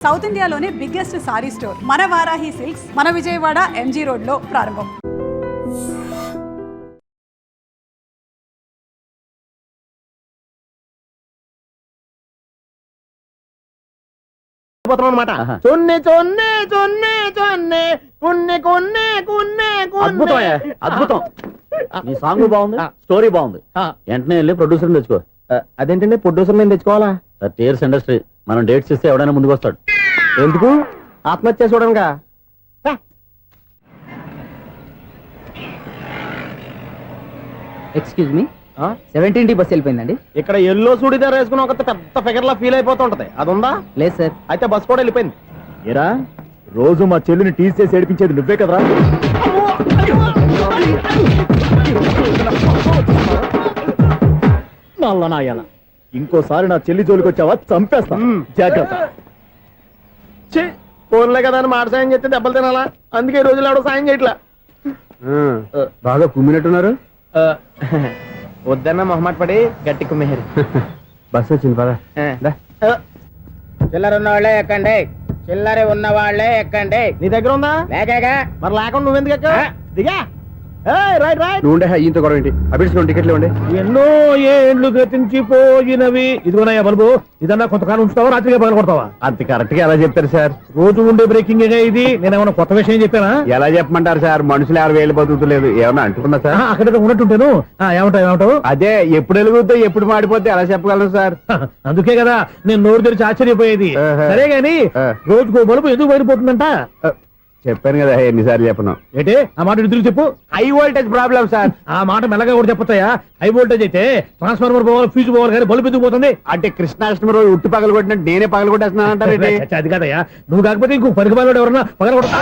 South ఇండియాలోనే biggest sorry store మన Varahi silks మన విజయవాడ ఎంజీ రోడ్ లో ప్రారంభం. అద్భుతం. ఈ సాంగ్ బాగుంది, స్టోరీ బాగుంది. వెంటనే వెళ్ళి ప్రొడ్యూసర్ తెచ్చుకో. అదేంటండి ప్రొడ్యూసర్ నేను తెచ్చుకోవాలా? టీయర్స్ ఇండస్ట్రీ మనం డేట్స్ ఇస్తే ఎవడైనా ముందుకు వస్తాడు. ఎందుకు? ఆత్మహత్య చూడంగా. ఎక్స్క్యూజ్ మీ, 17D బస్ వెళ్ళిపోయిందండి. ఇక్కడ ఎల్లో చూడిదార్ వేసుకుని ఒక పెద్ద ఫిగర్ లా ఫీల్ అయిపోతుంటది, అది ఉందా? లేదు సార్. అయితే బస్ కూడా వెళ్ళిపోయింది. ఏరా రోజు మా చెల్లిని టీస్ చేసి ఏడిపించేది నువ్వే కదరా? నాయన ఇంకోసారి నా చెల్లి జోలికి వచ్చావా చంపేస్తా, జాగ్రత్త. ఫోన్లే కదా అని మాట సాయం చేస్తే దెబ్బలు తినాలా? అందుకే ఈ రోజులు ఎవడో సాయం చేయట్లా. బాగా కుమ్మినట్టున్నారు. వద్దన్న మొహమాట పడి గట్టి కుమ్మేరు. బస్ వచ్చింది పద. చిల్లర ఉన్న వాళ్ళే ఎక్కండి, చిల్లర ఉన్న వాళ్ళే ఎక్కండి. నీ దగ్గర ఉందా? లేకగా మరి లేకుండా నువ్వెందుకు ఎక్క? దిగా. Right right. నువ్వు ఉండే ఈయంత గొడవ ఏంటి? అభిడ్స్ టికెట్లు ఇవ్వండి. ఎన్నో ఏండ్లు గతించిపోయినవి. ఇదిగోనయ్యా బల్బు, ఇదన్నా కొంతకాలం ఉంచుతావా, రాత్రిగా పగల కొడతావా? అంత కరెక్ట్ గా ఎలా చెప్తారు సార్? రోజు ఉండే బ్రేకింగ్ ఇది. నేనేమన్నా కొత్త విషయం చెప్పానా? ఎలా చెప్పమంటారు సార్? మనుషులు ఎవరు వేలు బతుకుతలేదు, ఏమన్నా అంటున్నా సార్? అక్కడ ఉన్నట్టుంటేను. ఏమంటావు? అదే ఎప్పుడు వెలుగుతో ఎప్పుడు మాడిపోతే ఎలా చెప్పగలరు సార్? అందుకే కదా నేను నోరు తెరిచి ఆశ్చర్యపోయేది. సరే గాని రోజుకో బల్బు ఎందుకు బయటపోతుందంట? చెప్పాను కదా ఎన్నిసార్లు చెప్పను. ఏంటే ఆ మాట ఎదురు చెప్పు. High voltage problem sir. ఆ మాట మెల్లగా కూడా చెప్పొస్తాయా? హై వోల్టేజ్ అయితే ట్రాన్స్ఫార్మర్ పోవాలి, ఫ్యూజ్ పోవాలి, కానీ బల్బు ఎందుకు పోతుంది? అంటే కృష్ణాష్టమి రోజు ఉట్టి పగలు కొట్టినట్టు నేనే పగలు కొట్టేస్తున్నాను అంటారు. అది కాదయ్యా, నువ్వు కాకపోతే ఇంకో పనికి బాగా ఎవరన్నా పగల కొడతా.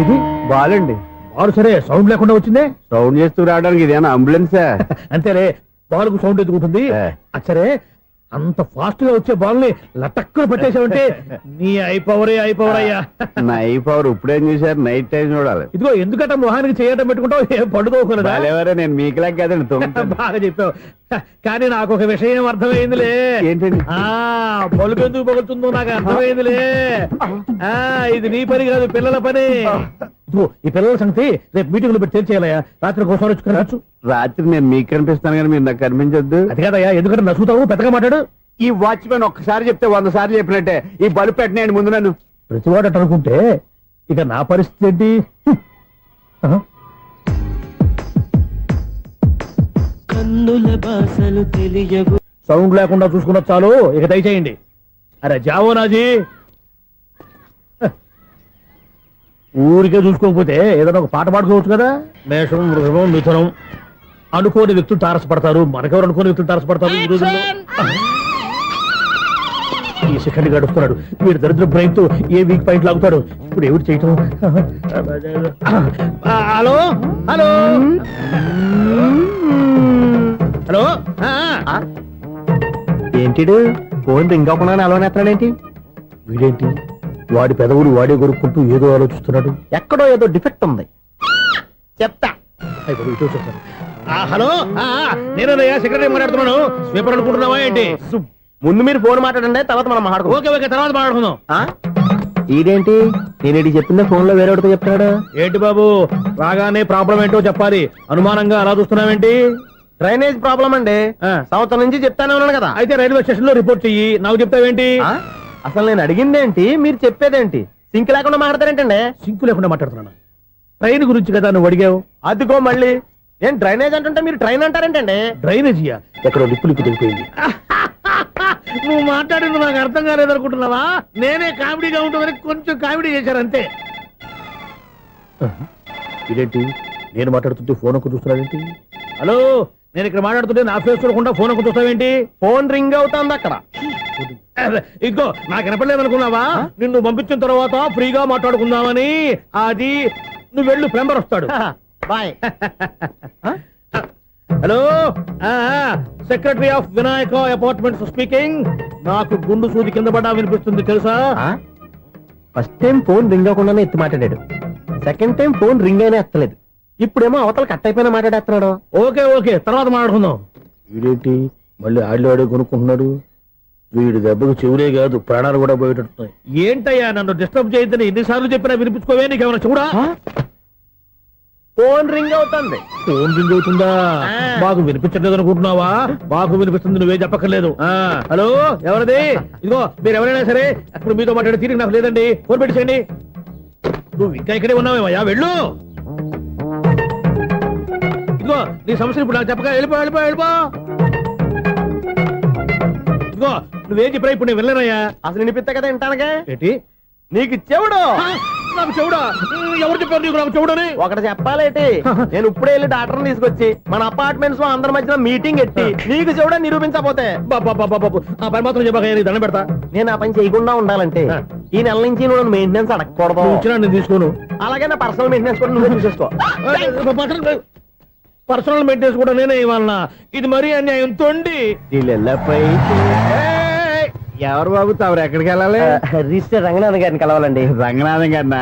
ఇది బాలండి. బాలు సరే సౌండ్ లేకుండా వచ్చిందే. సౌండ్ చేస్తూ రావడానికి ఇదేనా అంబులెన్స్? అంతేలే, బాలుకు సౌండ్ ఎదుగుతుంది. సరే అంత ఫాస్ట్ గా వచ్చే బాల్ ని లటక్కున పట్టేసావంటే నీ ఐపవర్ అయ్యా. నై పవర్ ఇప్పుడేం చూసారు? నైట్ టైం చూడాలి. ఇదిగో ఎందుకంటే మొహానికి చేయటం పెట్టుకుంటావు, ఏం పండుకోకూడదా? నేను మీకులా కదండి. బాగా చెప్పావు. కానీ నాకు ఒక విషయం అర్థమైందిలే. ఏంటండి? బల్బు ఎందుకు పగులుతుందో నాకు అర్థమైందిలే. ఇది నీ పని కాదు, పిల్లల పని. ఈ పిల్లల సంగతి రేపు మీటింగ్ లో పెట్టి తెలిసేయాలయ్యా. రాత్రి ఒకసారి వచ్చి కనవచ్చు. రాత్రి నేను మీకు కనిపిస్తాను కానీ మీరు నాకు కనిపించొద్దు. అది కాదయ్యా, ఎందుకంటే నసుగుతావు, పెద్దగా మాట్లాడు. ఈ వాచ్మెన్ ఒక్కసారి చెప్తే 100 సార్లు చెప్పినట్టే. ఈ బల్బు పెట్టినాయండి ముందు నన్ను. ప్రతివాడట అనుకుంటే ఇక నా పరిస్థితి ఏంటి? సౌండ్ లేకుండా చూసుకున్న చాలు, ఇక దయచేయండి. అరే జావో నాజీ, ఊరికే చూసుకోకపోతే ఏదైనా ఒక పాట పాడుకోవచ్చు కదా. మేషం, వృషభం, మిథునం అనుకోని వ్యక్తులు తారసపడతారు. మనకెవరు అనుకోని వ్యక్తులు తారసపడతారు ఈ రోజుల్లో? ఈ సెకండ్ గడుస్తున్నాడు వీడు దరిద్ర బ్రెయిన్ తో ఏ వీక్ పాయింట్ లాగుతాడు. ఇప్పుడు ఎవరు చేయటం? Hello hello hello. ఏంటిడు ఫోన్ రింగ్ అవ్వకుండా అలవనేస్తాడేంటి? వీడేంటి వాడి పెదవులు వాడే కొరుక్కుంటూ ఏదో ఆలోచిస్తున్నాడు. ఎక్కడో ఏదో డిఫెక్ట్ ఉంది, చెప్తా. హలో, నేనయ్యా సెక్రటరీ మాట్లాడుతున్నాను. స్వీపర్ అనుకుంటున్నావా ఏంటి? ముందు మీరు ఫోన్ మాట్లాడండి, తర్వాత మనం మాట్లాడుకుందాం. ఓకే ఓకే, తర్వాత మాట్లాడుకుందాం. ఇదేంటి నేను చెప్పిందే ఫోన్ లో వేరే ఒకటి చెప్తాడు. ఏంటి బాబు, రాగానే ప్రాబ్లం ఏంటో చెప్పాలి. అనుమానంగా అలా చూస్తున్నావేంటి? డ్రైనేజ్ ప్రాబ్లం అండి. సంవత్సరం నుంచి చెప్తానే ఉన్నాను కదా. అయితే రైల్వే స్టేషన్ లో రిపోర్ట్ చెయ్యి. నాకు చెప్తావేంటి? అసలు నేను అడిగిందేంటి, మీరు చెప్పేదేంటి? సింక్ లేకుండా మాట్లాడతారేంటండి? సింక్ లేకుండా మాట్లాడుతున్నాను. ట్రైన్ గురించి కదా నువ్వు అడిగావు. అదిగో మళ్ళీ ఏం డ్రైనేజ్ అంటుంటే మీరు ట్రైన్ అంటారేంటండి? డ్రైనేజీయా? ఎక్కడో లిప్పు తెలిపోయింది. నువ్వు మాట్లాడింది నాకు అర్థం కాలేదనుకుంటున్నావా? నేనే కామెడీగా ఉంటుందని కొంచెం కామెడీ చేశారంతే. ఇదేంటి నేను మాట్లాడుతుంటే ఫోన్ ఒక్క చూస్తున్నావేంటి? హలో, నేను ఇక్కడ మాట్లాడుతుంటే నా ఫేస్ చూడకుండా ఫోన్ ఒక్క చూస్తావేంటి? ఫోన్ రింగ్ అవుతుంది అక్కడ. ఇంకో నాకు వినపడలేదు అనుకున్నావా? నిన్ను పంపించిన తర్వాత ఫ్రీగా మాట్లాడుకుందామని. అది నువ్వు వెళ్ళు, ప్లంబర్ వస్తాడు. Bye. Hello, secretary of Vinayaka apartments speaking. నాకు గుండు సూది కింద పడ్డా వినిపిస్తుంది తెలుసా? ఫస్ట్ టైం ఫోన్ రింగ్ అవ్వకుండానే ఎత్తి మాట్లాడాడు. సెకండ్ టైం ఫోన్ రింగ్ అయినా ఎత్తలేదు. ఇప్పుడేమో అవతల కట్ అయిపోయినా మాట్లాడేస్తున్నాడు. ఓకే ఓకే, తర్వాత మాట్లాడుకుందాం. వీడేంటి మళ్ళీ ఆడిలో ఆడే కొనుక్కుంటున్నాడు? వీడి దెబ్బకు చెవులే కాదు ప్రాణాలు కూడా పోయేటట్టున్నాయి. ఏంటయ్యా నన్ను డిస్టర్బ్ చేయొద్దని ఎన్నిసార్లు చెప్పినా వినిపించుకోవే, నీకేమైనా చూడా? ఫోన్ రింగ్ అవుతుంది. ఫోన్ రింగ్ అవుతుందా? మాకు వినిపించలేదు అనుకుంటున్నావా? మాకు వినిపిస్తుంది, నువ్వే చెప్పక్కర్లేదు. హలో, ఎవరిది? ఇదిగో మీరు ఎవరైనా సరే అప్పుడు మీతో మాట్లాడే తీరిక నాకు లేదండి. ఫోన్ పెట్టేసేయండి. నువ్వు ఇంకా ఇక్కడే ఉన్నావేమయ్యా, వెళ్ళు. ఇదిగో నీ సమస్యలు ఇప్పుడు నాకు చెప్పక వెళ్ళిపో వెళ్ళిపో వెళ్ళిపో. ఇదిగో నువ్వేం చెప్పరా ఇప్పుడు నేను వెళ్ళానయ్యా. అసలు వినిపిస్తా కదా వింటానగా. ఏంటి నీకు చెవుడు? నాకు చెవుడా? ఎవరు చెప్పారు నీకు నాకు చెవుడని? ఒకటి చెప్పాలేటి, నేను ఇప్పుడే వెళ్ళి డాక్టర్ తీసుకొచ్చి మన అపార్ట్మెంట్స్ లో అందరి మధ్యన మీటింగ్ ఎట్టి నీకు చెవుడా నిరూపించకపోతే బాబు ఆ పని మాత్రం చెప్పక నీకు దండం పెడతా. నేను ఆ పని చేయకుండా ఉండాలంటే ఈ నెల నుంచి నువ్వు మెయింటెనెన్స్ అడగకూడదు. నువ్వు ఇచ్చినా నేను తీసుకోను. అలాగే నా పర్సనల్ మెయింటెనెన్స్ కూడా నువ్వే చూసేసుకో. పర్సనల్ మెయింటెనెన్స్ కూడా నేనే ఇవ్వాలన్నా? ఇది మరీ అన్యాయం తొండి. ఎవరు బాబు తమరు ఎక్కడికి వెళ్ళాలి? రిజిస్టర్ రంగనాథన్ గారిని కలవాలండి. రంగనాథం గారినా?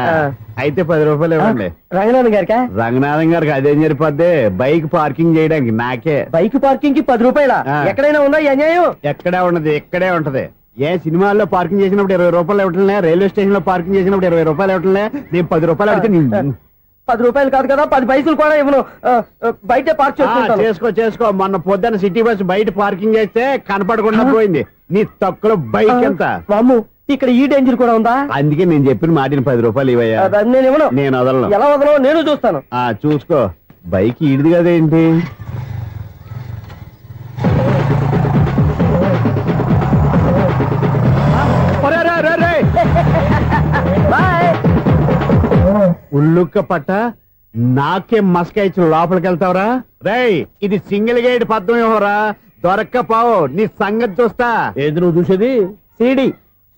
అయితే 10 రూపాయలు ఇవ్వండి. రంగనాథన్ గారికా? రంగనాథం గారికి అదేం సరిపోద్ది, బైక్ పార్కింగ్ చేయడానికి నాకే. బైక్ పార్కింగ్ కి 10 రూపాయల? ఎక్కడైనా ఉందా ఈ అన్యాయం? ఎక్కడే ఉండదు, ఇక్కడే ఉంటది. ఏ సినిమాల్లో పార్కింగ్ చేసినప్పుడు 20 రూపాయలు ఇవ్వట్లే, రైల్వే స్టేషన్ లో పార్కింగ్ చేసినప్పుడు 20 రూపాయలు ఇవ్వట్లే. నేను 10 రూపాయలు అడిగితే 10 రూపాయలు కాదు కదా, 10 పైసలు కూడా ఇవ్వను. బయటే పార్క్ చేసుకో చేసుకో. మొన్న పొద్దున్న సిటీ బస్ బయట పార్కింగ్ చేస్తే కనపడకుండా పోయింది. నీ తక్కువ బైక్ ఎంత? వామ్ము, ఇక్కడ ఈ డేంజర్ కూడా ఉందా? అందుకే నేను చెప్పిన మాటిని 10 రూపాయలు ఇవ్వయ్యా. నేను ఇవ్వను. నేను వదలను. ఎలా వదలను నేను చూస్తాను. చూసుకో. బైక్ ఈడిది కదేంటి? ఉల్లుక్క పట్ట నాకే మస్క ఇచ్చిన లోపలికి వెళ్తావరా? రేయ్, ఇది సింగిల్ గేట్ పద్మం ఇవ్వరా, దొరక్కపోవు నీ సంగతి చూస్తా. ఏది నువ్వు చూసేది? సీడీ.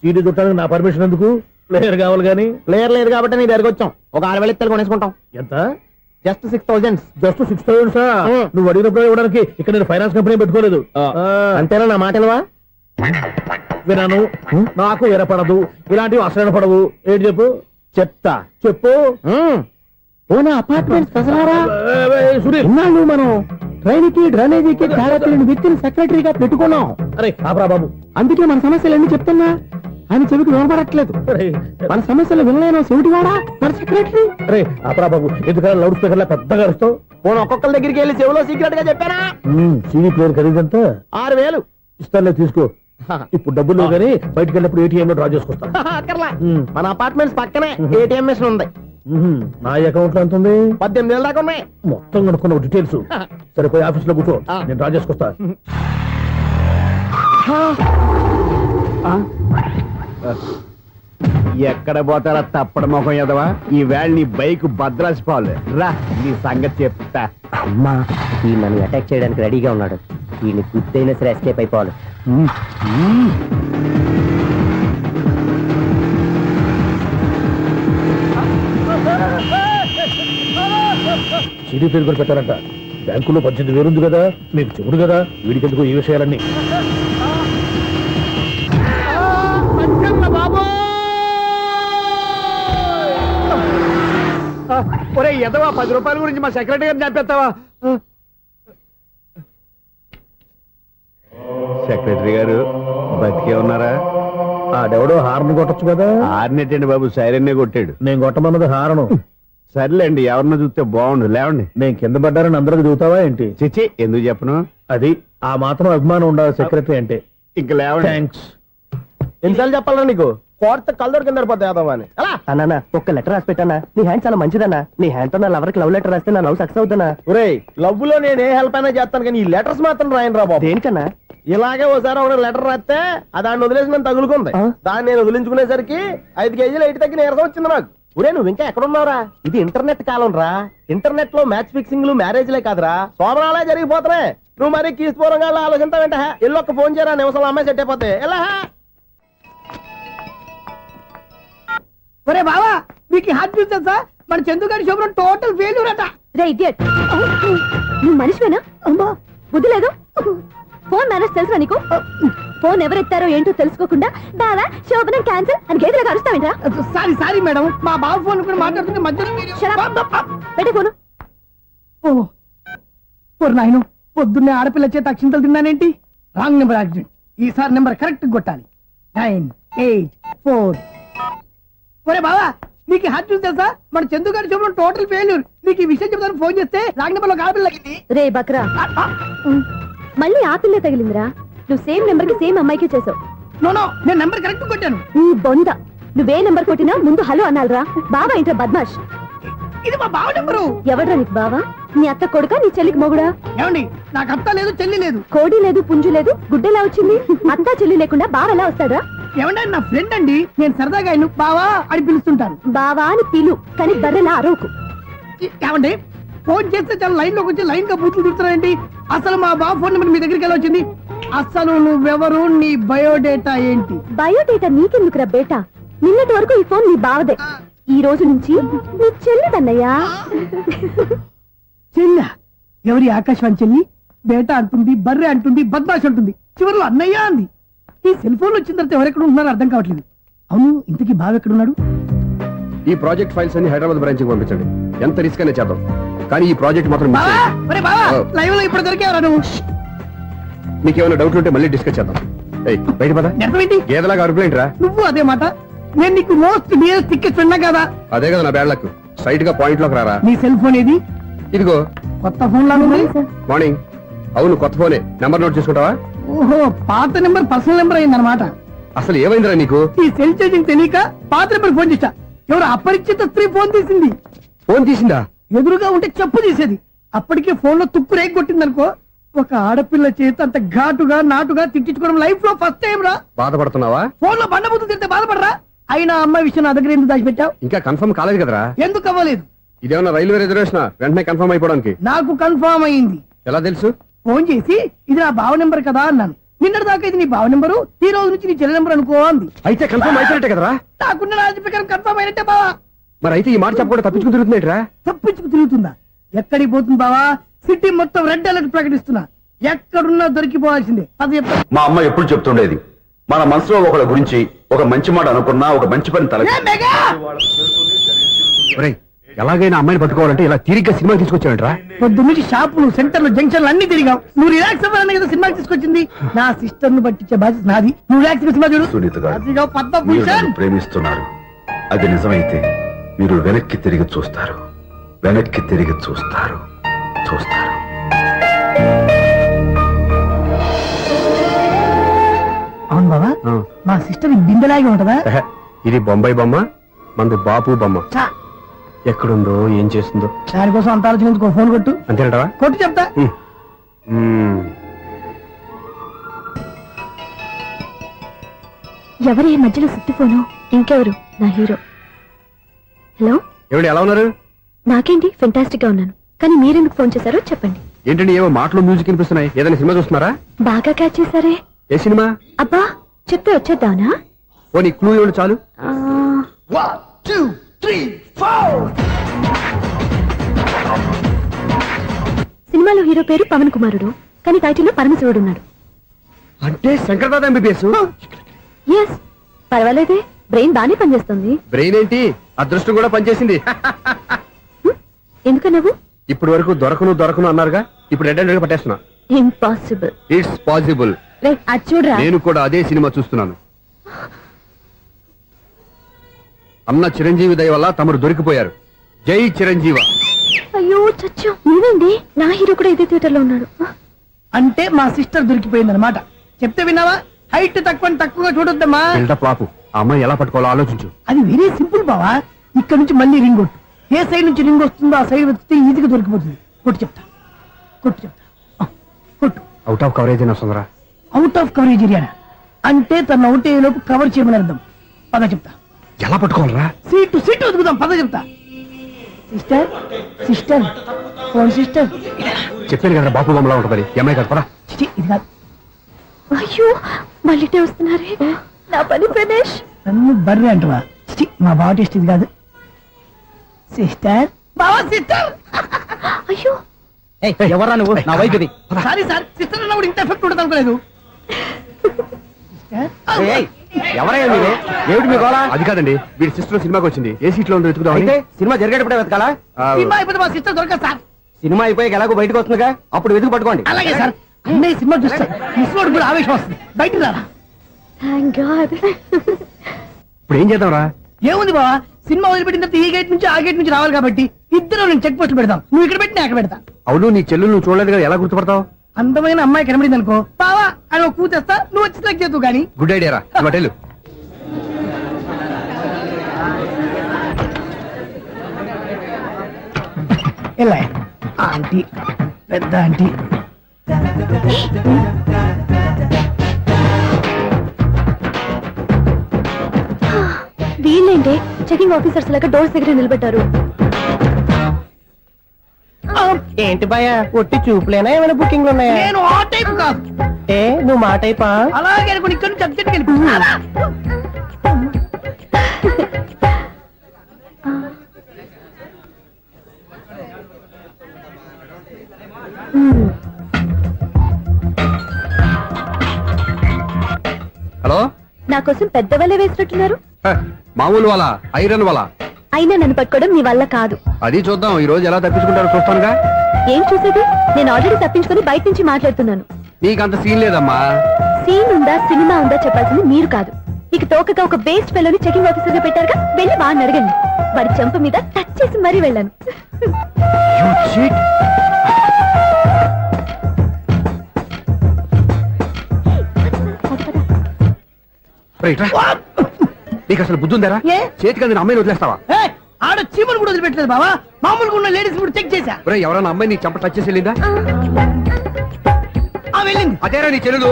సీడీ చుట్టానికి నా పర్మిషన్ ఎందుకు? ప్లేయర్ కావాలి గానీ. ప్లేయర్ లేదు కాబట్టి నీ దగ్గరకు వచ్చాం. ఒక 6,000 ఇత్తలు కొనేసుకుంటాం. ఎంత? జస్ట్ 6,000. Just 6,000 sir? నువ్వు అడిగినప్పుడు ఇవ్వడానికి ఇక్కడ నేను ఫైనాన్స్ కంపెనీ పెట్టుకోలేదు. అంతేనా నా మాటలువా? వినాను, నాకు ఎరపడదు, ఇలాంటివి అసలు పడవు. ఏంటి చెప్పు? చెప్తా. చెప్పు. అపార్ట్మెంట్స్ సునీల్, మనం ట్రైన్కి డ్రైనేజీకి తేడా వ్యక్తిని సెక్రటరీగా పెట్టుకున్నాం. అరే ఆపరా బాబు. అందుకే మన సమస్యలు ఎన్ని చెప్తున్నా ఆయన చెవికి వినపడట్లేదు. మన సమస్యలు వినలేను చెవిటి వాడా మన సెక్రటరీ. అరే ఆపరా బాబు, ఎందుకంటే లౌడ్ స్పీకర్ లా పెద్దగా అరుస్తావు. పోను ఒక్కొక్కరి దగ్గరికి వెళ్ళి చెవిలో సీక్రెట్ గా చెప్పానా? CD player ఖరీదంతా 6,000. ఇస్తానులే, తీసుకో. ఇప్పుడు డబ్బులు లేవు కానీ బయటకు వెళ్ళినప్పుడు ఏటీఎం లో డ్రా చేసుకొస్తా. అక్కర్లా, మన అపార్ట్మెంట్స్ పక్కనే ఏటీఎం మిషన్ ఉంది. నా అకౌంట్ లో ఎంత ఉంది? 18,000 దాకా ఉన్నాయి. మొత్తం కనుక్కున్న డీటెయిల్స్. సరిపోయి ఆఫీస్ లో కూర్చో, నేను డ్రా చేసుకొస్తా. ఎక్కడ పోతారా తప్పడ మొఖం ఎదవా? ఈ వేళ నీ బైక్ భద్రాసిపోవాలి. రా, నీ సంగతి చెప్తా. అమ్మా, ఈ నన్ను అటాక్ చేయడానికి రెడీగా ఉన్నాడు. ఈయన గుద్దైనా సరే ఎస్కేప్ అయిపోవాలి. సీడీ ప్లేయర్ కూడా పెట్టారంట. బ్యాంకులో 18,000 ఉంది కదా, మీకు చెవుడు కదా, వీడికెందుకు ఈ విషయాలన్నీ? ఒరే ఎదవా, 10 రూపాయల గురించి మా సెక్రటరీ గారిని చెప్పేస్తావా? సెక్రటరీ గారు బతికే ఉన్నారా? ఆడెవడో హార్న్ కొట్టచ్చు కదా. ఆరినట్టండి బాబు, సైరన్నే కొట్టాడు. నేను కొట్టమన్నది హారను. సర్లేండి, ఎవరినో చూస్తే బాగుండు. లేవండి. నేను కింద పడ్డారని అందరికి చూతావా ఏంటి? చిచ్చి, ఎందుకు చెప్పను? అది ఆ మాత్రం అభిమానం ఉండాలి సెక్రటరీ అంటే. ఇంక లేవండి. థ్యాంక్స్. ఎన్నిసార్లు చెప్పాలరా నీకు? కోర్త కళ్ళర్ కింద పోతాయి అన్నా. ఒక్క లెటర్ రాసి పెట్టానా? నీ హ్యాండ్ చాలా మంచిదన్నా. నీ హ్యాండ్ తో నా లవర్కి లవ్ లెటర్ రాస్తే నా లవ్ సక్సెస్ అవుతానా? ఒరే, లవ్ లో నేను ఏ హెల్ప్ అయినా చేస్తాను, కానీ ఈ లెటర్స్ మాత్రం రాయను రా బాబు. దేనికన్నా? ఇలాగే ఓసారి ఒక లెటర్ రాస్తే దాన్ని వదిలేసి నన్ను తగులుకుంది. దాన్ని నేను వదిలించుకునేసరికి 5 కేజీలు 8 తగ్గి నీరసం వచ్చింది నాకు. ఒరే, నువ్వు ఇంకా ఎక్కడున్నావురా? ఇది ఇంటర్నెట్ కాలం రా. ఇంటర్నెట్ లో మ్యాచ్ ఫిక్సింగ్లు మ్యారేజ్లే కాదురా, సోమరాలే జరిగిపోతున్నాయి. నువ్వు మరి కీస్పూరంగా ఆలోచించావంట. ఎల్లొక్క ఫోన్ చేయరా, నిమిషంలో అమ్మాయి సెట్ అయిపోతే. ఎలా? ఒరే బావా, మీకు హాట్ చూస్తా సార్, మన చందుగారి శుభ్రం టోటల్ ఫెయిల్యూర్ అట. నువ్వు మనిషివేనా? అమ్మా, బుద్ధి లేదు. ఫోన్ మేనేజ్ తెలుసా నీకు? ఫోన్ ఎవరెత్తారో ఏంటో తెలుసుకోకుండా బావా శోభనం క్యాన్సిల్ అని గేదెలకు అరుస్తావేంట్రా? సారీ మేడం, మా బావ ఫోన్ కూడా మాట్లాడుతుంటే మధ్యలో పెట్టే ఫోను. నాయను, పొద్దున్నే ఆడపిల్ల చేత అక్షింతలు తిన్నానేంటి? Wrong number accident. ఈసారి నెంబర్ కరెక్ట్ కొట్టాలి 984. ఒరే బావా నీకు హార్ట్ చూసి తెలుసా? మన చందు గారి చూపడం టోటల్ ఫెయిల్యూర్. నీకు ఈ విషయం చెప్తాను ఫోన్ చేస్తే రాంగ్ నెంబర్ లో ఆపిల్ తగ్గింది. రే బక్రా, మళ్ళీ ఆ పిల్ల తగిలిందిరా. నువ్వు సేమ్ నెంబర్ కి సేమ్ అమ్మాయికి చేసావు. నో నేను నెంబర్ కరెక్ట్ కొట్టాను. నీ బొంద, నువ్వే నెంబర్ కొట్టినా ముందు హలో అనాలిరా. బావా ఇంట్లో బద్మాష్. ఇది మా బావ నెంబరు. ఎవడ్రా నీకు బావా? నీ అత్త కొడుక, నీ చెల్లికి మొగుడా? ఏమండి నాకు అత్త లేదు చెల్లి లేదు. కోడి లేదు, పుంజు లేదు, గుడ్డెలా వచ్చింది? అత్త చెల్లి లేకుండా బావ ఎలా వస్తాడా? ఏమండి నా ఫ్రెండ్ అండి, నేను సరదాగా ఆయన బావా అని పిలుస్తుంటాను. బావా అని పిలు, కానీ బర్రెలా అరవకు. ఏమండి ఫోన్ చేస్తే చాలా లైన్ లోకి వచ్చి లైన్ గా బూతులు తిడుతున్నాయండి. అసలు మా బావ ఫోన్ నెంబర్ మీ దగ్గరికి ఎలా వచ్చింది? అసలు నువ్వెవరు, నీ బయోడేటా ఏంటి? బయోడేటా నీకెందుకురా బేటా? నిన్నటి వరకు ఈ ఫోన్ నీ బావదే. ఈ రోజు నుంచి నీ చెల్లిదన్నయ్యా. చెల్లి ఎవరి? ఆకాశవాణి చెల్లి. బేటా అంటుంది, బర్రె అంటుంది, బద్మాష్ అంటుంది, చివరిలో అన్నయ్య అంది. ఈ సెల్ ఫోన్ వచ్చిన తర్వాత ఎవరెక్కడ ఉంటున్నారో అర్థం కావట్లేదు. అవును, ఇంతకీ బావ ఎక్కడున్నాడు? ఈ ప్రాజెక్ట్ ఫైల్స్ అన్ని హైదరాబాద్ బ్రాంచ్ కి పంపించండి. ఎంత రిస్క్ అనే చేద్దాం, కానీ ఈ ప్రాజెక్ట్ మాత్రం miss బావా చేయొద్దు. ఒరే బావా లైవ్ లో ఇప్పుడు దొరికేవరా నువ్వు? మీకు ఏమైనా డౌట్ ఉంటే మళ్ళీ డిస్కస్ చేద్దాం. ఏయ్, బయట పద. నెరవేంటి గేదలాగా అరుపులేంట్రా? నువ్వు అదే మాట. నేను నీకు మోస్ట్ డియరెస్ట్ టికెట్ విన్నా కదా. అదే కదా నా బ్యాడ్ లక్. స్ట్రైట్ గా పాయింట్ లోకి రారా. నీ సెల్ ఫోన్ ఏది? ఇదిగో కొత్త ఫోన్ లాగా ఉంది. మార్నింగ్. అవును, కొత్త ఫోనే. నెంబర్ నోట్ చేసుకుంటావా? ఓహో, పాత నెంబర్ పర్సనల్ నెంబర్ అయిందన్నమాట. అసలు ఏమైందిరా నీకు? ఈ సెల్ చేసింగ్ తెలియక పాత నెంబర్ ఫోన్ చేశా. ఎవరు అపరిచిత స్త్రీ ఫోన్ తీసింది. ఫోన్ తీసిందా? ఎదురుగా ఉంటే చెప్పు తీసేది. అప్పటికే ఫోన్ లో తుక్కు రేగి కొట్టిందనుకో. ఒక ఆడపిల్ల చేత అంత ఘాటుగా నాటుగా తిట్టించుకోవడం లైఫ్ లో ఫస్ట్ టైం రా. బాధపడుతున్నావా? ఫోన్ లో బండబుద్ధి తింటే బాధపడరా? అయినా అమ్మాయి విషయం నా దగ్గర ఎందుకు దాచిపెట్టావు? ఇంకా కన్ఫర్మ్ కాలేదు కదరా. ఎందుకు అవ్వలేదు? ఇదేమన్నా రైల్వే రిజర్వేషన్? వెంటనే కన్ఫర్మ్ అయిపోవడానికి. నాకు కన్ఫర్మ్ అయింది. ఎలా తెలుసు? ఫోన్ చేసి ఇది నా బావ నెంబర్ కదా అన్నాను. నిన్నటి దాకా ఇది నీ బావ నెంబరు, ఈ రోజు నుంచి నీ చెల్లి నెంబర్ అనుకో అంది. అయితే కన్ఫర్మ్ అయిపోయినట్టే కదరా. నాకున్న రాజు ప్రకారం కన్ఫర్మ్ అయినట్టే బావా. మరి అయితే ఈ మాట చెప్పకుండా తప్పించుకుని తిరుగుతున్నట్రా? తప్పించుకు తిరుగుతుందా? ఎక్కడికి పోతుంది బావా? సిటీ మొత్తం రెడ్ అలర్ట్ ప్రకటిస్తున్నా. ఎక్కడున్నా దొరికిపోవాల్సిందే. అది చెప్తా. మా అమ్మ ఎప్పుడు చెప్తుండేది, మన మనసులో ఒకళ్ళ గురించి ఒక మంచి మాట అనుకున్నా ఒక మంచి పని తల ఏ మెగా! ఒరేయ్, ఎలాగైనా అమ్మాయిని పట్టుకోవాలంటే ఇలా తిరిగ్గా సినిమా తీసుకొచ్చాడంట్రా. పొద్దు నుంచి షాపులు, సెంటర్లు, జంక్షన్లు అన్ని తిరిగావు. నువ్వు రిలాక్స్ అవ్వాలని కదా సినిమాకి తీసుకొచ్చింది. నా సిస్టర్ ను పట్టించే బాధ్యత నాది. నువ్వు రిలాక్స్ సినిమా చూడు. సునీత గారు, అదిగో మీరు పద్మభూషణ్. నన్ను ప్రేమిస్తున్నారు. అది నిజమైతే మీరు వెనక్కి తిరిగి చూస్తారు, వెనక్కి తిరిగి చూస్తారు, చూస్తారు. అవును బాబా, ఆ. మా సిస్టర్ బిందెలాగే ఉంటదా? ఎహె, ఇది బొంబాయి బొమ్మ, మంది బాపు బొమ్మ. చా, ఎక్కడుందో ఏం చేస్తుందో దానికోసం అంత ఆలోచించుకో. ఫోన్ కొట్టు. అంతేనంటావా? కొట్టు చెప్తా. మ్మ్. ఎవరి ఈ మధ్యలో సుత్తి ఫోను? ఇంకెవరు? నా హీరో. హలో, ఏమిటి ఎలా ఉన్నారు? నాకేంటి ఫెంటాస్టిక్ గా ఉన్నాను, కానీ మీరెందుకు ఫోన్ చేశారో చెప్పండి. ఏంటండి ఏవో మాటలు మ్యూజిక్ వినిపిస్తున్నాయి? ఏదైనా సినిమా చూస్తున్నారా? బాగా క్యాచ్ చేశారే. ఏ సినిమా? అబ్బా, చెప్తే వచ్చేద్దానా? ఓ నీ క్లూ ఇవ్వండి చాలు. ఆ, 1 2 3 4. సినిమాలో హీరో పేరు పవన్ కుమారుడు, కానీ టైటిల్లో పరమశివుడు ఉన్నాడు. అంటే శంకర్దాద ఎంబీబీఎస్. ఎస్, పర్వాలేదే, బ్రెయిన్ బానే పనిచేస్తుంది. బ్రెయిన్ ఏంటి, అదృష్టం కూడా పనిచేసింది. ఎందుకు నువ్వు? ఇప్పటి వరకు దొరకను అన్నారుగా, ఇప్పుడు రెడ్ హ్యాండెడ్ గా పట్టేస్తున్నా. ఇంపాసిబుల్. It's possible. అది చూడరా. నేను కూడా అదే సినిమా చూస్తున్నాను. అన్న చిరంజీవి దయ వల్ల తమరు దొరికిపోయారు. జై చిరంజీవ. అయ్యో చచ్చు, నేనండి, నా హీరో కూడా ఇదే థియేటర్ లో ఉన్నాడు. అంటే మా సిస్టర్ దొరికిపోయింది అనమాట. చెప్తే విన్నావా? హైట్ తక్కువగా చూడొద్దమ్మా. బిల్డప్ లాపు. ఆ అమ్మాయి ఎలా పట్టుకోవాలో ఆలోచించు. అది వెరీ సింపుల్ బావా. ఇక్కడ నుంచి మళ్ళీ రింగ్ కొట్టు. ఏ సైడ్ నుంచి రింగ్ వస్తుందో ఆ సైడ్ వస్తే ఈజీగా దొరికిపోతుంది. కొట్టు చెప్తా. ఆ, కొట్టు. అవుట్ ఆఫ్ కవరేజ్ అయినా వస్తుందిరా. అవుట్ ఆఫ్ కవరేజ్ ఏరియా అంటే తన అవుట్ అయ్యే లోపు కవర్ చేయమని అర్థం. పద చెప్తా. ఎలా పట్టుకోవాలరా? సీటు వదుకుదాం. పద చెప్తా. Sister phone sister. చెప్పాను కదా బాపు బొమ్మలా ఉంటుందని. ఈ అమ్మాయి కదా పరా. చిచి, ఇది కాదు. అయ్యో, మళ్ళీ వస్తున్నారే. నా పని ప్రదేశ్. నన్ను బర్రె అంటవా? చిచి, మా బావ టేస్ట్ ఇది కాదు. సిస్టర్, బావా సిస్టర్. అయ్యో, ఎవరా నువ్వు? నా వైఫ్ ఇది. సారీ సార్, సిస్టర్ అన్నప్పుడు ఇంత ఎఫెక్ట్ ఉండదు అనుకోలేదు. ఎవరయ్యా మీరు? ఏమిటి మీ గోళ? అది కాదండి, వీడి సిస్టర్ సినిమాకి వచ్చింది. ఏ సీట్ లో ఉందో వెతుకుదామని. అయితే సినిమా జరిగేటప్పుడే వెతకాలా? ఆ, సినిమా అయిపోతే మా సిస్టర్ దొరకదు సార్. సినిమా అయిపోయి ఎలాగో బయటకు వస్తుందిగా, అప్పుడు వెతుకు పట్టుకోండి. అలాగే సార్. అన్నయ్య సినిమా చూస్తే మిస్వాడు కూడా ఆవేశం వస్తుంది బయటికి రారా. Thank God. ఇప్పుడు ఏం చేద్దాంరా? ఏముంది బావా, సినిమా వదిలిపెట్టిన తర్వాత ఈ గేట్ నుంచి ఆ గేట్ నుంచి రావాలి కాబట్టి ఇద్దరు నేను చెక్ పోస్ట్ పెడతాం. నువ్వు ఇక్కడ పెట్టి నేను అక్కడ పెడతా. అవును, నీ చెల్లెలు నువ్వు చూడలేదు కదా, ఎలా గుర్తుపడతావు? అందమైన అమ్మాయి కనబడింది అనుకో బావా అని ఒక కూతేస్తా, నువ్వు వచ్చి సెలెక్ట్ చేద్దు కానీ. గుడ్ ఐడియా రా, హోటల్. ఎలా ఆంటీ పెద్ద ఆంటీ. వీళ్ళేంటి చెకింగ్ ఆఫీసర్స్ లాగా డోర్స్ దగ్గర నిలబెట్టారు. ఏంటి భయ ఒట్టి చూపులేనా ఏమైనా బుకింగ్లు ఉన్నాయా? నేను ఆ టైప్ కాదు. ఏ నువ్వు మా టైపా? అలాగే అనుకుని ఇక్కడ నుంచి అర్జెంట్కి వెళ్ళిపోతున్నా. హలో, నా కోసం పెద్ద వలే వేసినట్టున్నారు. మామూలు వాళ్ళ ఐరన్ వాళ్ళ? అయినా నన్ను పట్టుకోవడం మీ వల్ల కాదు. అది చూద్దాం, ఈ రోజు ఎలా తప్పించుకుంటారో చూస్తానుగా. ఏం చూసేది? నేను ఆల్రెడీ తప్పించుకొని బయట నుంచి మాట్లాడుతున్నాను. నీకంత సీన్ లేదమ్మా. సీన్ ఉందా సినిమా ఉందా చెప్పాల్సింది మీరు కాదు. మీకు తోకగా ఒక బేస్ట్ ఫెలోని చెకింగ్ ఆఫీసర్ గా పెట్టారుగా, వెళ్ళి వాడిని అడగండి. వాడి చెంప మీద టచ్ చేసి మరీ వెళ్ళాను. నీకు అసలు బుద్ధి ఉందారా? ఏ? చేతికి అందిన అమ్మాయిని వదిలేస్తావా? ఏయ్, ఆడ చీమలు కూడా వదిలిపెట్టలేదు బావా. మామూలుగా ఉన్న లేడీస్ కూడా చెక్ చేశా. ఒరేయ్, ఎవరైనా అమ్మాయి నీ చెంప టచ్ చేసి వెళ్ళిందా? ఆ వెళ్ళింది. అదేరా నీ చెల్లెలు?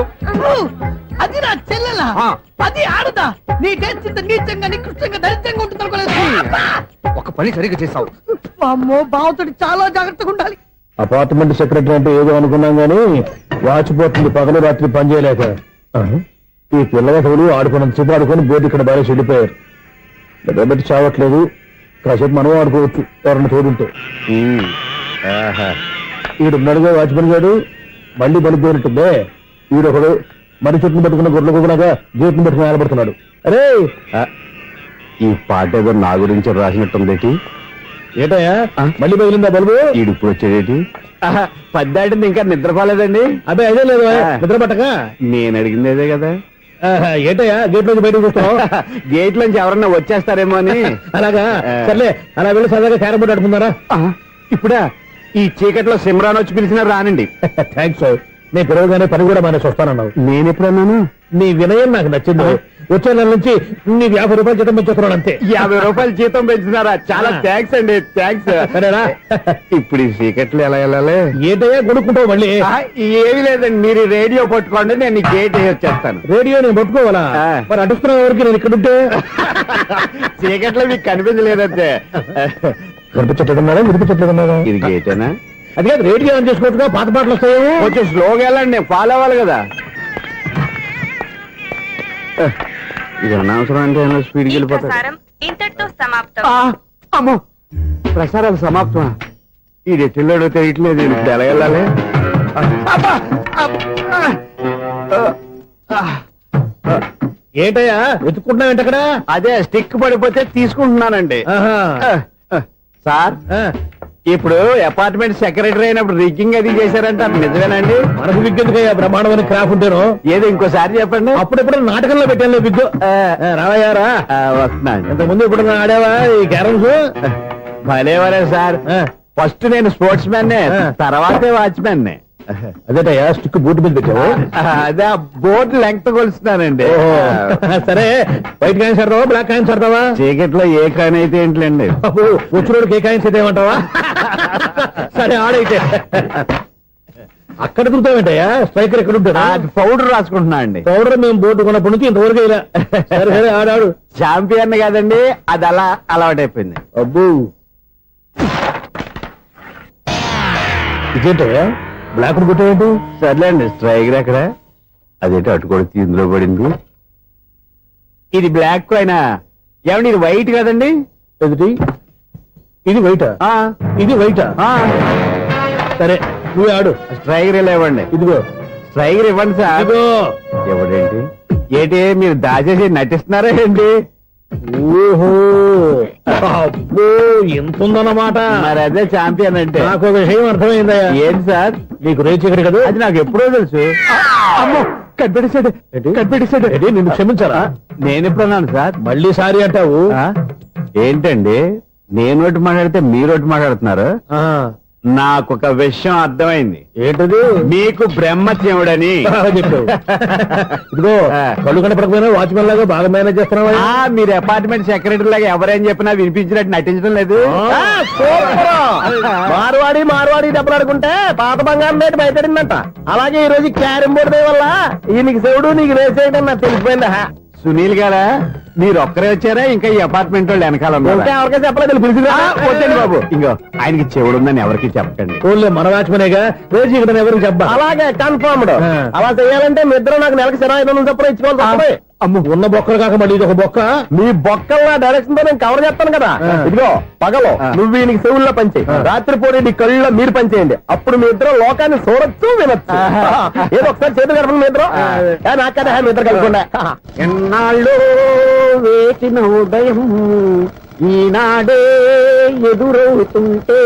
అది నా చెల్లెలా? ఆ. అది ఆడదా? నీ టేస్ట్ ఇంత నీచంగా నికృష్టంగా దరిద్రంగా ఉంటుంది అనుకోలేదు. ఒక పని సరిగ్గా చేస్తావు. అమ్మో, బావతోటి చాలా జాగ్రత్తగా ఉండాలి. అపార్ట్మెంట్ సెక్రటరీ అంటే ఏదో అనుకున్నాం గానీ వాచిపోతుంది పగలు రాత్రి పని చేయలేక. ఈ పిల్లవాడు ఆడుకున్నంత సేపు ఆడుకొని బోర్డు ఇక్కడ బాగా చెడిపోయారు. నిద్రబెట్టి చావట్లేదు. కాసేపు మనం ఆడుకోవచ్చు ఎవరన్నా తోడుంటే. ఈడున్నాడుగా వాచ్మెన్ గారు, మళ్ళీ పడిపోయినట్టుందే. ఈడొకడు మరి చెట్టును పట్టుకున్న గొడ్ల కుదరగా గేట్ని పట్టుకుని నిలబడుతున్నాడు. అరే, ఈ పాట ఏదో నా గురించి రాసినట్టుంది. ఏటయ్యా మళ్ళీ బదిలిందా బల్బు? ఈడిప్పుడు వచ్చేదేటి? పద్దాటింది ఇంకా నిద్రపోలేదండి. అదే అదే లేదు నిద్ర పట్టక. నేను అడిగింది అదే కదా. ఏటయ్యా గేట్ నుంచి బయటకు చూస్తావు? గేట్ నుంచి ఎవరన్నా వచ్చేస్తారేమో అని. అలాగా, సర్లే అలా వెళ్ళి సరదాగా క్యారం బోర్డు ఆడుకుందారా? ఇప్పుడా? ఈ చీకట్లో సిమ్రాన్ వచ్చి పిలిచినా రానండి. థ్యాంక్స్. నేను పిలవగానే పని కూడా మానేసి వస్తానన్నావు. నేను ఎప్పుడన్నాను? నీ వినయం నాకు నచ్చింది. వచ్చే నెల నుంచి నీకు 50 రూపాయలు జీతం పెంచుతున్నాను అంతే. 50 రూపాయలు జీతం పెంచుతున్నారా? చాలా థ్యాంక్స్ అండి, థ్యాంక్స్. సరేనా? ఇప్పుడు ఈ చీకట్లు ఎలా వెళ్ళాలి? ఏంటయ్యా కొనుక్కుంటావు మళ్ళీ? ఏమీ లేదండి, మీరు ఈ రేడియో పట్టుకోండి, నేను ఈ గేట్ వేసి వచ్చేస్తాను. రేడియో నేను పట్టుకోవాలా? మరి అడుస్తున్న వరకు నేను ఇక్కడ ఉంటే చీకట్లో మీకు కనిపించలేదంటే. కనిపించట్లేదన్నారా వినిపించట్లేదన్నారా? ఇది గేటేనా? అది కాదు, రేడియో ఆన్ చేసుకోవచ్చుగా, పాత పాటలు వస్తాయేమో. కొంచెం స్లోగా వెళ్ళండి, నేను ఫాలో అవ్వాలి కదా. ఇది అనవసరం అంటే స్పీడ్కి వెళ్ళిపోతాడు. ఇంతటితో సమాప్తం. అమ్మో, ప్రసారాలు సమాప్తమా? ఈ రెట్టిల్లోడో తెలియట్లేదు, ఇప్పుడు ఎలా వెళ్ళాలి? ఏంటయ్యా వెతుక్కుంటున్నావు ఏంటక్కడ? అదే స్టిక్ పడిపోతే తీసుకుంటున్నానండి. సార్, ఇప్పుడు అపార్ట్మెంట్ సెక్రటరీ అయినప్పుడు రిగ్గింగ్ అది చేశారంటే అది నిజమేనండి? మనకు విగ్గెందుకయ్యా, బ్రహ్మాండమైన క్రాఫ్ ఉంటాను. ఏదో ఇంకోసారి చెప్పండి. అప్పుడెప్పుడు నాటకంలో పెట్టాను విగ్గు. రావయ్యారా? వస్తున్నాను. ఇంత ముందు ఇప్పుడు ఆడావా ఈ క్యారమ్స్? భలేవరే సార్, ఫస్ట్ నేను స్పోర్ట్స్ మ్యాన్, తర్వాతే వాచ్మెన్. అదేటయ్యా స్టిక్ బూట్ మీద పెట్టావు? అదే బోర్డు లెంగ్త్ కొలుస్తున్నానండి. సరే, వైట్ కాయిన్స్ ఆడతావా బ్లాక్ కాయిన్స్ ఆడతావా? చీకట్లో ఏ కాయిన్ అయితే ఏంటండి? వచ్చినోడికి ఏ కాయిన్స్ అయితే ఏమంటావా? సరే ఆడైతే. అక్కడ దొరుకుతావేంటయ్యా? స్ట్రైకర్ ఎక్కడ ఉంటాడు? పౌడర్ రాసుకుంటున్నా అండి. పౌడర్ మేము బోర్డు కొన్నప్పటి నుంచి ఇంతవరకు ఇలా. సరే సరే ఆడాడు. చాంపియన్ కదండి, అది అలా అలవాటైపోయింది. అబ్బు, ఇదేంటయ్యా బ్లాక్ కొట్టేయండి? సర్లేండి, స్ట్రైకర్ ఎక్కడ? అదేంటి అటుకొడితే ఇందులో పడింది. ఇది బ్లాక్ అయినా ఏమండి, ఇది వైట్ కదండి? ఎదుటి ఇది వైటా? ఇది వైటా? సరే నువ్వు ఆడు. స్ట్రైకర్ ఇలా ఇవ్వండి. ఇదిగో స్ట్రైకర్ ఇవ్వండి సార్. ఇదిగో. ఎవడేంటి? ఏంటి మీరు దాచేసి నటిస్తున్నారా ఏంటి? ఓహో అబ్బో ఎంత ఉందన్నమాట. మరి అదే ఛాంపియన్ అంటే. నాకు ఒక విషయం అర్థమైందయ్యా. ఏంటి సార్? నీకు రేచగడు కదా, అది నాకు ఎప్పుడో తెలుసు. అమ్మో కనిపెట్టేశాడు కనిపెట్టేశాడు. నిన్ను క్షమించాలా? నేను ఎప్పుడన్నాను సార్? మళ్ళీ సారీ అంటావు. ఆ? ఏంటండి నేను ఒకటి మాట్లాడితే మీరు ఒకటి మాట్లాడుతున్నారు? ఆ, నాకు ఒక విషయం అర్థమైంది. ఏంటది? మీకు బ్రహ్మత్యముడని. బాగా చెప్పావు. ఇదిగో కళ్ళు కనపడకపోయినా వాచ్మెన్ లాగా బాగా మేనేజ్ చేస్తున్నావా? మీరు అపార్ట్మెంట్ సెక్రటరీ లాగా ఎవరేం చెప్పినా వినిపించినట్టు నటించడం లేదు. మార్వాడి దెబ్బలాడుకుంటే పాత బంగారం రేటు బయటడిందంట. అలాగే ఈ రోజు క్యారం బోర్డు వల్ల నీకు శివుడు నీకు రేసేయడం నాకు తెలిసిపోయిందా. సునీల్ గారా, మీరు ఒక్కరే వచ్చారా? ఇంకా ఈ అపార్ట్మెంట్ వాళ్ళు వెనకాల ఉన్నారా? ఇంకా ఎవరికైనా చెప్పలేదు పిలిచిందా? వద్దండి బాబు, ఇంకో ఆయనకి చెవుడు ఉందని ఎవరికి చెప్పకండి. ఓన్లీ మన వాచ్మెనేగా రేచగడని ఎవరికి చెప్పా. అలాగే కన్ఫర్మ్డ్. అలా చేయాలంటే మీ ఇద్దరు నాకు నెలకి 500 చొప్పున ఇచ్చుకోవాలి. అమ్మ ఉన్న బొక్కలు కాక మళ్ళీ ఇది ఒక బొక్క. మీ బొక్కల డైరెక్షన్ తో నేను కవర్ చేస్తాను కదా. ఇదిగో పగలో నువ్వు ఈయనకి చెవుల్లో పంచేయి, రాత్రిపూట నీ కళ్ళలో మీరు పంచేయండి. అప్పుడు మీ ఇద్దరు లోకాన్ని చూడొచ్చు వినొచ్చు. ఏదో ఒకసారి చేతులు కలపండి మీ ఇద్దరు. నాకు కదా మీ ఇద్దరు కలపకుండా. ఎన్నాళ్ళు వేచిన ఉదయం ఈనాడే ఎదురవుతుంటే.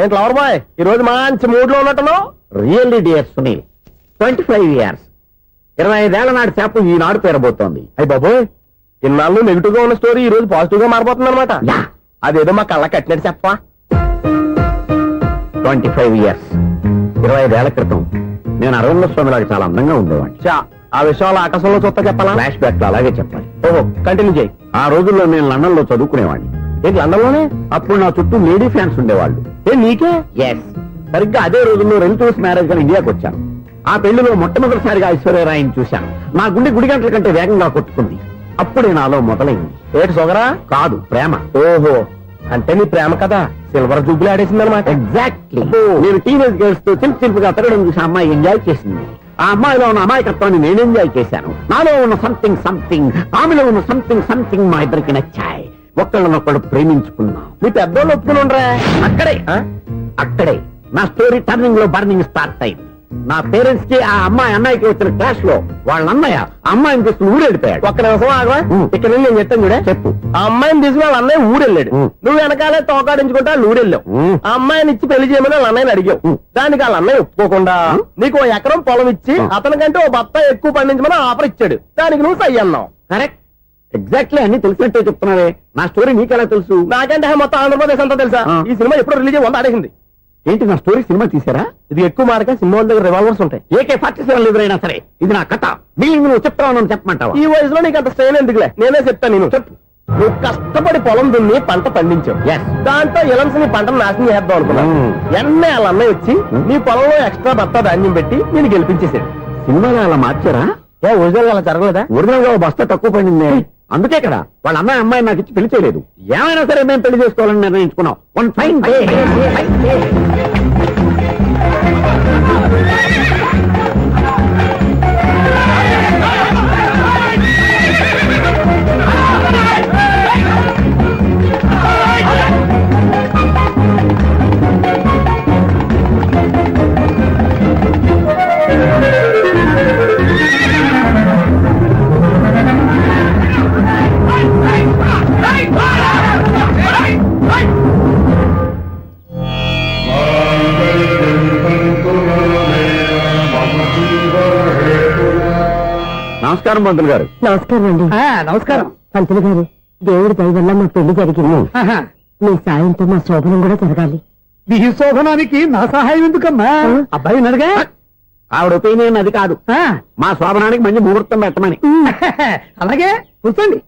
ఏంటి లవర్ బాయ్, ఈ రోజు మంచి మూడ్ లో ఉన్నట్టును? రియల్లీ డియర్ సునీల్, 25 years 25 ఏళ్ల నాటి చేప ఈనాడు పేరబోతోంది. అయ్యి బాబోయ్, ఇన్నాళ్ళు నెగిటివ్ గా ఉన్న స్టోరీ ఈ రోజు పాజిటివ్ గా మారిపోతుంది అనమాట. అదేదో మా కళ్ళ కట్టినట్టు చెప్పా. 25 years 25 ఏళ్ల క్రితం నేను అరవింద స్వామి లాగా చాలా అందంగా ఉండేవాడిని. ఆ విషయాలు ఆకాశంలో చూస్తా చెప్పాలా? ఫ్లాష్ బ్యాక్ లో అలాగే చెప్పాలి. ఓహో, కంటిన్యూ చేయి. ఆ రోజుల్లో నేను లండన్ లో చదువుకునేవాడిని. ఏంటి లండన్ లోనే? అప్పుడు నా చుట్టూ లేడీ ఫ్యాన్స్ ఉండేవాళ్ళు. నీకే? ఎస్, సరిగ్గా అదే రోజుల్లో రిలేటివ్స్ మ్యారేజ్ గా ఇండియాకి వచ్చాను. ఆ పెళ్లిలో మొట్టమొదటిసారిగా ఐశ్వర్యరాయని చూశాను. నా గుండె గుడి గంటల కంటే వేగంగా కొట్టుకుంది. అప్పుడే నాలో మొదలైంది. ఏటి సొగరా? కాదు, ప్రేమ. ఓహో, అంటే నీ ప్రేమ కదా సిల్వర్ జూబ్లీ ఆడేసింది అనమాట. ఎగ్జాక్ట్లీ. నేను టీనేజ్ గర్ల్స్ తో చిలుపుగా తిరగడం చూసి ఆ అమ్మాయి ఎంజాయ్ చేసింది. ఆ అమ్మాయిలో ఉన్న అమాయకత్వాన్ని నేను ఎంజాయ్ చేశాను. నాలో ఉన్న సంథింగ్ ఆమెలో ఉన్న సంథింగ్ మా ఇద్దరికి నచ్చాయి. ఒక్కళ్ళనొక్కడు ప్రేమించుకున్నాం. నీ పెద్దోళ్ళు ఒప్పుకుని ఉండరా? అక్కడే నా స్టోరీ టర్నింగ్ లో బర్నింగ్ స్టార్ట్ అయింది. నా పేరెంట్స్ కి ఆ అమ్మాయి అన్నయ్యకి వచ్చిన క్లాష్ లో వాళ్ళ అన్నయ్య అమ్మాయిని తీసుకుని ఊరెళ్ళిపోయాడు. ఒక్క నిమిషం ఆగవా? ఇక్కడ నుండి నేను చెప్తాను చూడే. చెప్పు. ఆ అమ్మాయిని తీసుకుని వాళ్ళ అన్నయ్య ఊరెళ్ళాడు. నువ్వు వెనకాలే తోకాడించుకుంటా వాళ్ళు ఊరెళ్ళావు. ఆ అమ్మాయిని ఇచ్చి పెళ్లి చేయమని వాళ్ళ అన్నయ్యని అడిగావు. దానికి వాళ్ళ అన్నయ్య ఒప్పుకోకుండా నీకు 1 ఎకరం పొలం ఇచ్చి అతనికంటే 1 బత్తా ఎక్కువ పండించమని ఆఫర్ ఇచ్చాడు. దానికి నువ్వు సై అన్నావు. కరెక్ట్, ఎగ్జాక్ట్లీ అన్ని తెలిసినట్టే చెప్తున్నావే. నా స్టోరీ నీకెలా తెలుసు? నాకంటే మొత్తం ఆంధ్రప్రదేశ్ అంతా తెలుసా? ఈ సినిమా ఎప్పుడు రిలీజ్ అయ్యి 100 ఆడేసింది. ఏంటి, నా స్టోరీ సినిమా తీసారా? ఇది ఎక్కువ మార్క సినిమా వాళ్ళ దగ్గర రివాల్వర్స్ ఉంటాయి. AK-47 ఎదురైనా సరే ఇది నా కథ. బిల్డింగ్ నువ్వు చెప్తావు చెప్పమంటావా? ఈ వయసులో నీకు అంత స్ట్రెయిన్ ఎందుకులే, నేనే చెప్తాను. నేను చెప్పు. నువ్వు కష్టపడి పొలం దున్ని పంట పండించావు. దాంతో ఇలమ్స్ నీ పంటను నాశనం చేద్దాం అనుకున్నావు. ఎన్నే వాళ్ళ అన్నయ్య వచ్చి నీ పొలంలో ఎక్స్ట్రా బత్తా ధాన్యం పెట్టి నేను గెలిపించేసాడు. సినిమాలో అలా మార్చారా? ఒరిజినల్ అలా జరగలేదా? ఒరిజినల్ గా బస్తా తక్కువ పడింది. అందుకే కదా వాళ్ళ అమ్మాయి నాకు ఇచ్చి పెళ్లి చేయలేదు. ఏమైనా సరే మేము పెళ్లి చేసుకోవాలని నిర్ణయించుకున్నాం. One fine day. నమస్కారం పంతులు గారు. నమస్కారం అండి. నమస్కారం. పంతులు గారు, దేవుడి దయ వల్ల మా పెళ్లి జరిగింది. మీ సాయంతో మా శోభనం కూడా జరగాలి. మీ శోభనానికి నా సహాయం ఎందుకమ్మా? అబ్బాయి ఉన్నాడుగా. ఆవిడ ఒపీనియన్ అది కాదు. మా శోభనానికి మంచి ముహూర్తం పెట్టమని. అలాగే కూర్చోండి.